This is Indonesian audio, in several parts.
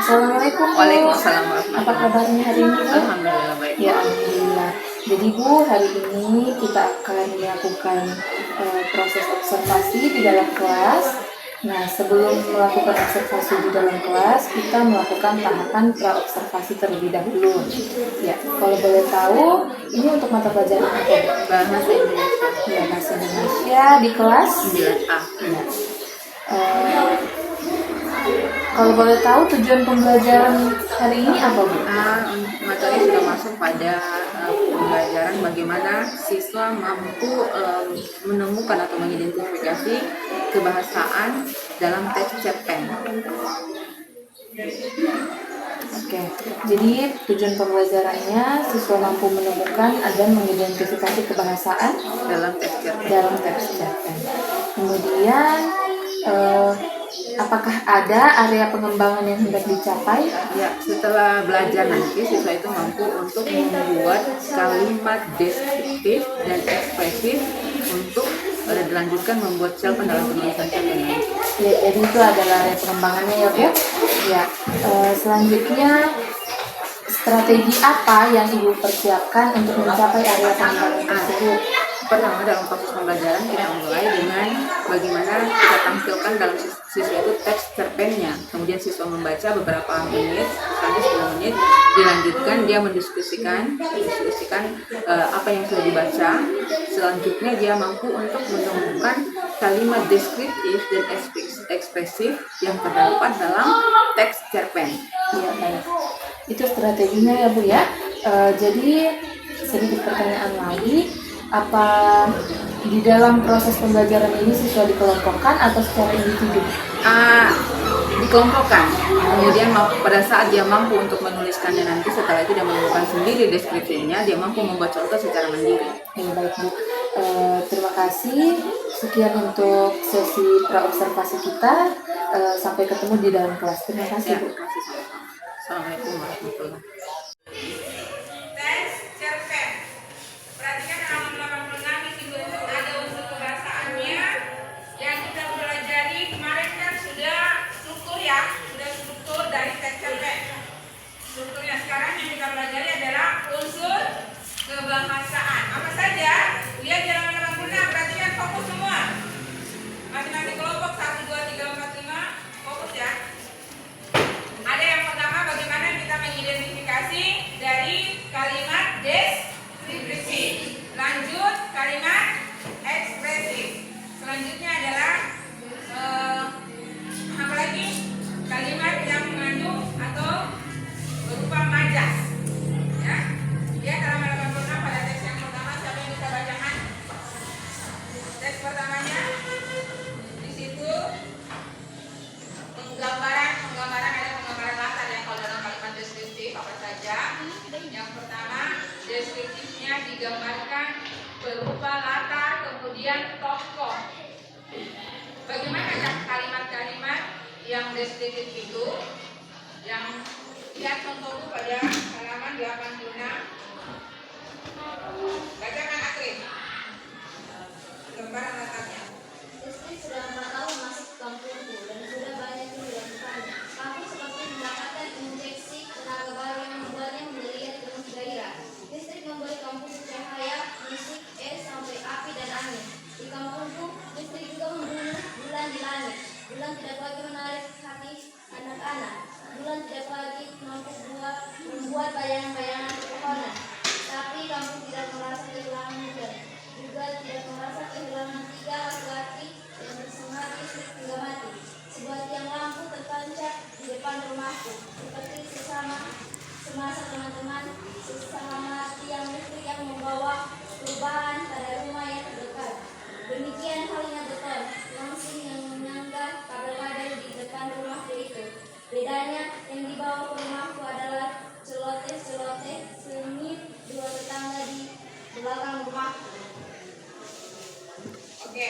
Assalamualaikum Bu. Waalaikumsalam Apa warahmatullahi kabarnya hari ini Bu? Alhamdulillah baik. Ya alhamdulillah. Jadi Bu, hari ini kita akan melakukan proses observasi di dalam kelas. Nah, sebelum melakukan observasi di dalam kelas, kita melakukan tahapan pra-observasi terlebih dahulu. Ya, kalau boleh tahu, ini untuk mata pelajaran apa Bu? Bahasa Indonesia Ya, bahasa Indonesia di kelas 9A. Ya. Kalau boleh tahu tujuan pembelajaran hari ini apa Bu? Materi sudah masuk pada pembelajaran bagaimana siswa mampu menemukan atau mengidentifikasi kebahasaan dalam teks cerpen. Oke, jadi tujuan pembelajarannya siswa mampu menemukan dan mengidentifikasi kebahasaan dalam teks cerpen. Kemudian, apakah ada area pengembangan yang hendak dicapai? Ya, setelah belajar nanti siswa itu mampu untuk membuat kalimat deskriptif dan ekspresif untuk dilanjutkan membuat cerpen dalam penulisan cerpen. Ya, jadi itu adalah area pengembangannya ya Bu. Ya, selanjutnya strategi apa yang Ibu persiapkan untuk mencapai area pengembangan tersebut? Pertama, dalam proses pembelajaran kita mulai dengan bagaimana kita tampilkan dalam siswa itu teks cerpennya. Kemudian siswa membaca beberapa menit, misalnya 10 menit, dilanjutkan dia mendiskusikan apa yang sudah dibaca. Selanjutnya dia mampu untuk menemukan kalimat deskriptif dan ekspresif yang terdapat dalam teks cerpen. Ya, baik. Itu strateginya ya Bu ya. Jadi sedikit pertanyaan lagi, apa di dalam proses pembelajaran ini siswa dikelompokkan atau secara individu? Dikelompokkan. Kemudian pada saat dia mampu untuk menuliskannya nanti, setelah itu dia menemukan sendiri deskripsinya, dia mampu membuat contoh secara mandiri. Ya, baik Bu. Terima kasih. Sekian untuk sesi praobservasi kita. Sampai ketemu di dalam kelas. Terima kasih Bu. Terima kasih. Assalamualaikum warahmatullahi wabarakatuh. Teks cerpen. Perhatikan halaman 86 di situ ada unsur kebahasaannya yang kita pelajari kemarin kan sudah struktur ya, sudah struktur dari teks cerpen. Strukturnya sekarang yang kita pelajari adalah unsur kebahasaan. Apa saja? Lihat di halaman 86, perhatikan fokus semua. Masing-masing kelompok 1, 2, 3, 4, 5, fokus ya. Ada yang pertama bagaimana kita mengidentifikasi dari kalimat deskripsi. Lanjut kalimat ekspresif. Selanjutnya adalah apa lagi? Kalimat yang mengandung atau berupa majas. Ya. Lihat halaman 86 pada teks yang pertama, siapa yang bisa bacakan? Teks pertamanya di situ penggambaran ada penggambaran latar yang kalau dalam kalimat deskriptif apa saja. Yang pertama, deskriptifnya digambarkan berupa latar kemudian tokoh. Bagaimana kalimat-kalimat yang deskriptif itu? Yang lihat contohku pada halaman 86. Bacakan Akrim. Gambaran latarnya. Istri sudah 4 tahun masuk ke kampungku dan sudah banyak yang dilakukannya. Kampung seperti mendapatkan injeksi tenaga baru yang membuatnya melihat penuh gairah. Listrik memberi kampung cahaya, musik, es sampai api dan angin. Di kampungku, listrik juga membunuh bulan di langit. Bulan tidak lagi menarik hati anak-anak. Bulan tidak lagi mampu membuat bayangan-bayangan pepohonan. Tapi kampung tidak merasa kehilangan hujan. Juga tidak merasa kehilangan 3 laki-laki yang bersemangat listrik hingga mati. Sebuah tiang lampu tertancap di depan rumahku, seperti semasa teman-teman sesama tiang listrik yang membawa perubahan pada rumah yang terdekat. Demikian halnya beton langsung yang menyangga kabel-kabel di depan rumahku itu. Bedanya yang dibawa ke rumahku adalah celoteh-celoteh sengit 2 tetangga di belakang rumahku. Oke,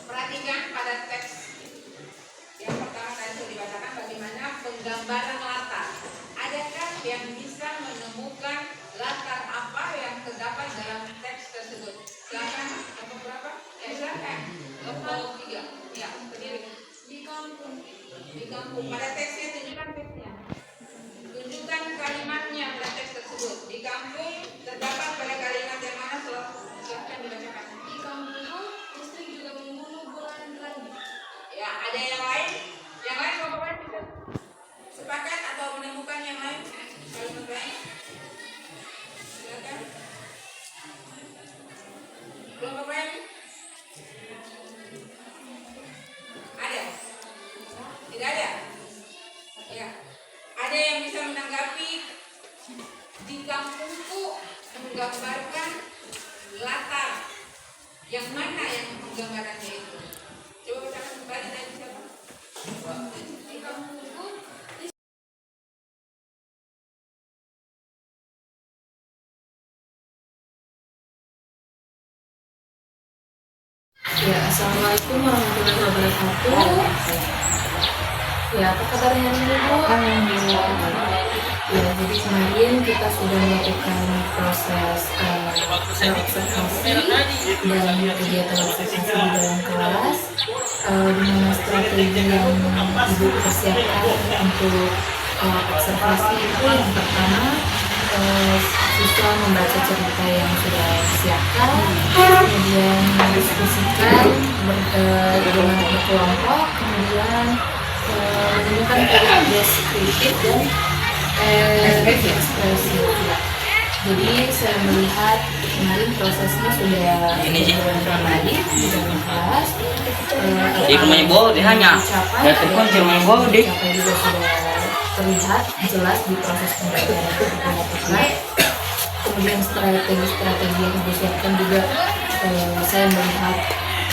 perhatikan pada teks yang pertama tadi sudah dibacakan bagaimana penggambaran latar. Adakah yang bisa menemukan latar apa yang terdapat dalam teks tersebut? Silakan, kelompok berapa? Silakan. Kelompok 3. Ya, berdiri. Di kampung. Pada teksnya tunjukkan teksnya. Ya, ada yang bisa menanggapi di kampungku menggambarkan latar yang mana yang penggambarannya itu? Coba bacakan kembali dari siapa? Di kampungku. Ya, Assalamualaikum warahmatullahi wabarakatuh. Ya, apa kabarnya nih Bu? Alhamdulillah. Ya, jadi kemarin kita sudah melakukan proses observasi dan kegiatan observasi di dalam kelas, di mana strategi yang Ibu persiapkan untuk observasi itu yang pertama, siswa membaca cerita yang sudah disiapkan, kemudian mendiskusikan bagaimana berkelompok, kemudian menemukan pola deskriptif dan ekspresi. Jadi saya melihat kemarin prosesnya sudah berjalan baik di dalam kelas. Di rumahnya Bo, dia hanya Dicapai, ya telepon di rumahnya Bo, deh. dicapai juga sudah terlihat jelas di proses pembelajaran yang kita lakukan. Kemudian strategi-strategi yang disiapkan juga saya melihat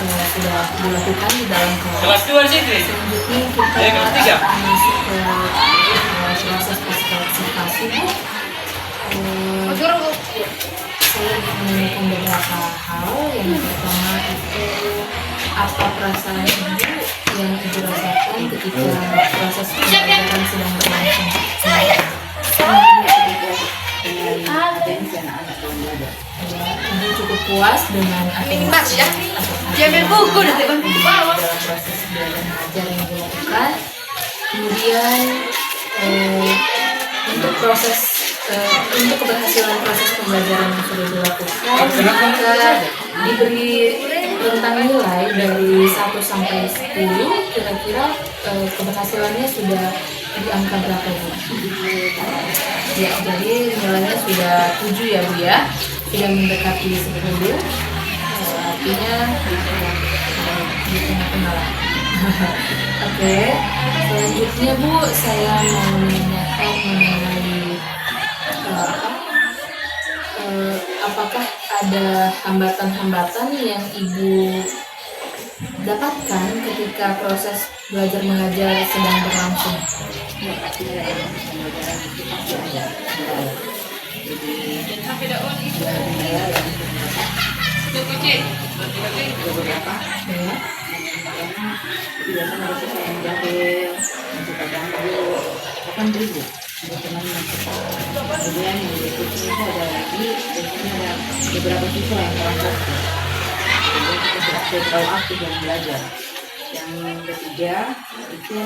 sudah dilakukan di dalam kelas. Kelas 2 sih, Dri. Selanjutnya kita kelas 3. akan masuk ke proses observasi. Saya menanyakan beberapa hal. Yang pertama itu apa perasaan Ibu yang Ibu rasakan ketika proses pembelajaran sedang berlangsung? Ibu cukup puas dengan atensi dalam proses belajar mengajar yang dilakukan. Kemudian untuk keberhasilan proses pembelajaran yang sudah dilakukan, kita diberi rentang nilai dari 1 sampai 10, kira-kira keberhasilannya sudah di angka berapa Bu? Ya, jadi nilainya sudah 7 ya Bu ya, sudah mendekati 10, artinya di tengah-tengah lah. Oke, selanjutnya Bu, saya mau menanyakan mengenai apakah ada hambatan-hambatan yang Ibu dapatkan ketika proses belajar mengajar sedang berlangsung? Kemudian yang berikutnya itu ada lagi, biasanya ada beberapa siswa yang kurang fokus. Kemudian kita sudah terlalu aktif dalam belajar. Yang ketiga itu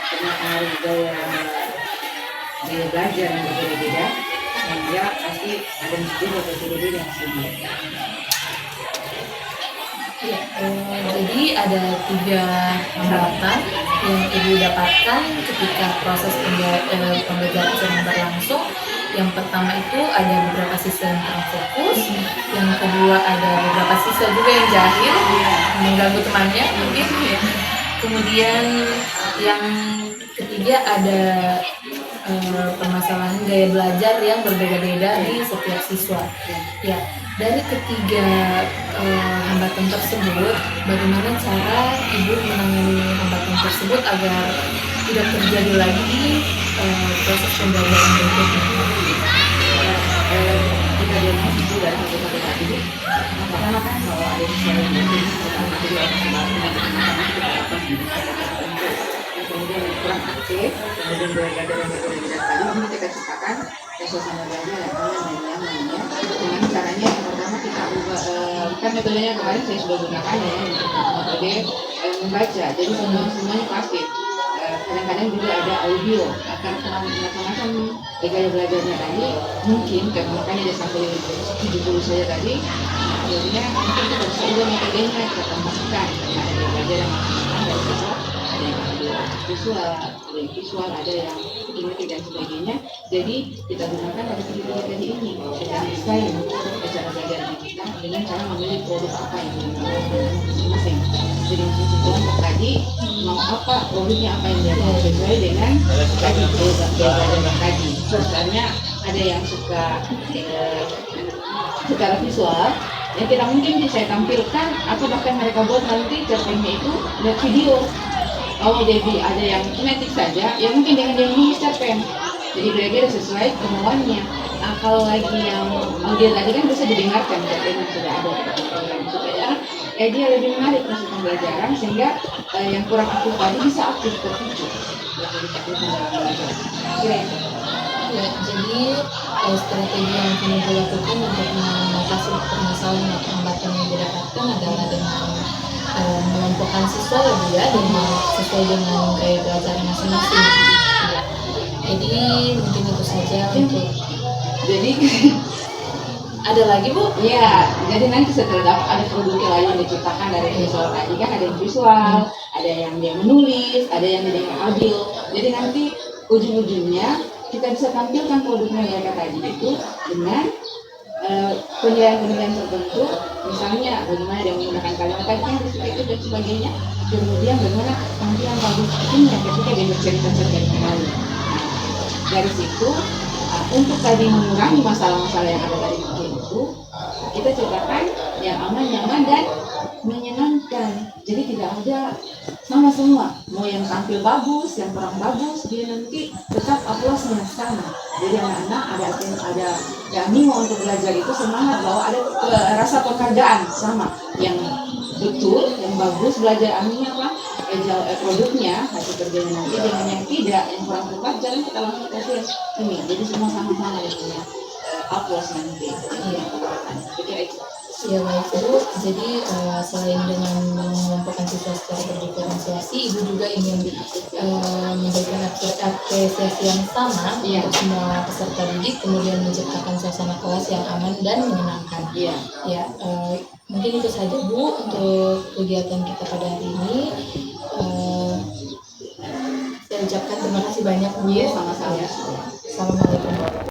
karena pengaruh gaya belajar yang berbeda-beda, dan dia pasti ada misteri atau berbeda hasilnya. Ya, jadi ada 3 hambatan yang Ibu dapatkan ketika proses pembelajaran sedang berlangsung. Yang pertama itu ada beberapa siswa yang kurang fokus, yang kedua ada beberapa siswa juga yang jahil, mengganggu temannya mungkin. Kemudian yang ketiga ada permasalahan gaya belajar yang berbeda-beda di setiap siswa. Ya, dari ketiga hambatan tersebut, bagaimana cara Ibu menangani hambatan tersebut agar tidak terjadi lagi di proses pembelajaran berikutnya? Kita diagnosis dulu dari 1 sampai 1 ini. Yang pertama kan kalau ada siswa yang mungkin pertama kedua atau kita lakukan kemudian yang kurang aktif, kemudian belajar yang berbeda tadi, ini kita ciptakan suasana belajar yang aman dan nyaman ya. Dengan caranya yang pertama kita ubah, kan metodenya kemarin saya sudah gunakan ya, metode membaca. Jadi semuanya pasif. Kadang-kadang juga ada audio akan macam-macam gaya belajarnya tadi mungkin karena makanya dia sampai 70 saja tadi, akhirnya mungkin kita bisa ubah metodenya, kita tambahkan karena ada gaya belajar yang masih dari siswa, ada yang visual, ada yang kinetik dan sebagainya. Jadi kita gunakan dari tiga tadi ini, kita desain cara belajar kita dengan cara memilih produk apa yang dilakukan masing-masing. Jadi untuk tadi mau apa produknya apa yang dia mau sesuai dengan tadi belajar tadi. Misalnya ada yang suka secara visual, ya tidak mungkin saya tampilkan atau bahkan mereka buat nanti cerpennya itu lihat video. Oh jadi ada yang kinetik saja, ya mungkin dengan dia menulis cerpen. Jadi belajar sesuai kemauannya. Nah, kalau lagi yang audio tadi kan bisa didengarkan cerpen yang sudah ada supaya dia lebih menarik proses pembelajaran sehingga yang kurang aktif tadi bisa aktif terpicu. Ya, jadi strategi yang kami lakukan untuk mengatasi permasalahan atau hambatan yang didapatkan adalah dengan mengelompokkan siswa ya Bu ya, dengan sesuai dengan gaya belajar masing-masing. Ya. Jadi mungkin itu saja untuk. Jadi Ada lagi Bu? iya, jadi nanti setelah ada produk lain yang diciptakan dari visual tadi kan ada yang visual, ada yang dia menulis, ada yang dia audio. Jadi nanti ujung-ujungnya kita bisa tampilkan produknya mereka tadi itu dengan penilaian-penilaian tertentu, misalnya bagaimana dia menggunakan kalimat tadi kan itu dan sebagainya. Kemudian bagaimana tampilan bagus ini ketika dia bercerita-cerita kembali. Dari situ untuk tadi mengurangi masalah-masalah yang ada dari mungkin itu, kita ciptakan yang aman, nyaman dan menyenangkan. Jadi tidak ada sama semua. Mau yang tampil bagus, yang kurang bagus, dia nanti tetap aplausnya sama. Jadi anak-anak ada animo untuk belajar itu semangat bahwa ada rasa penghargaan sama. Yang betul, yang bagus belajar aminnya apa? Produknya hasil kerjanya nanti dengan yang tidak, yang kurang tepat jangan kita langsung kasih ini. Jadi semua sama-sama ya punya aplaus nanti. Pikir itu. Ya baik Bu, jadi selain dengan mengelompokkan siswa secara berdiferensiasi, Ibu juga ingin memberikan apresiasi yang sama untuk semua peserta didik, kemudian menciptakan suasana kelas yang aman dan menyenangkan. Iya. Ya, mungkin itu saja Bu untuk kegiatan kita pada hari ini. Saya ucapkan terima kasih banyak Bu. Iya, sama-sama. Assalamualaikum.